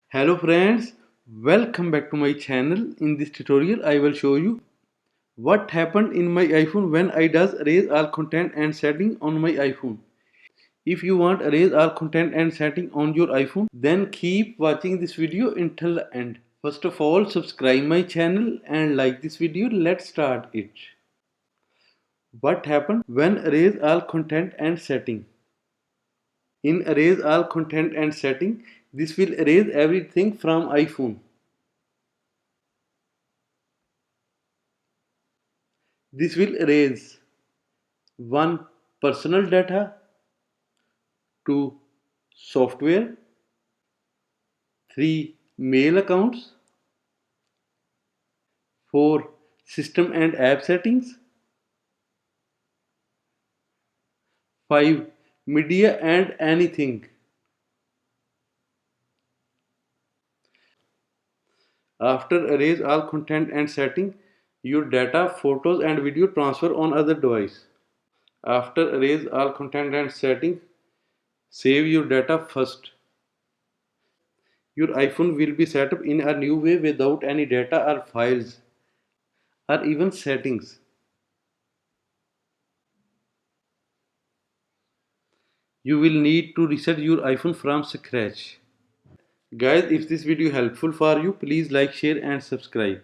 Hello friends, welcome back to my channel. In this tutorial I will show you what happened in my iPhone when I does erase all content and setting on my iPhone. If you want erase all content and setting on your iPhone, then keep watching this video until the end. First of all, subscribe my channel and like this video. Let's start it. What happened when erase all content and setting? In erase all content and setting, this will erase everything from iPhone. This will erase 1. Personal data. 2. Software. 3. Mail accounts. 4. System and app settings. 5. Media and anything. After erase all content and setting, your data, photos and video transfer on other device. After erase all content and setting, save your data first. Your iPhone will be set up in a new way without any data or files or even settings. You will need to reset your iPhone from scratch. Guys, if this video helpful for you, please like, share and subscribe.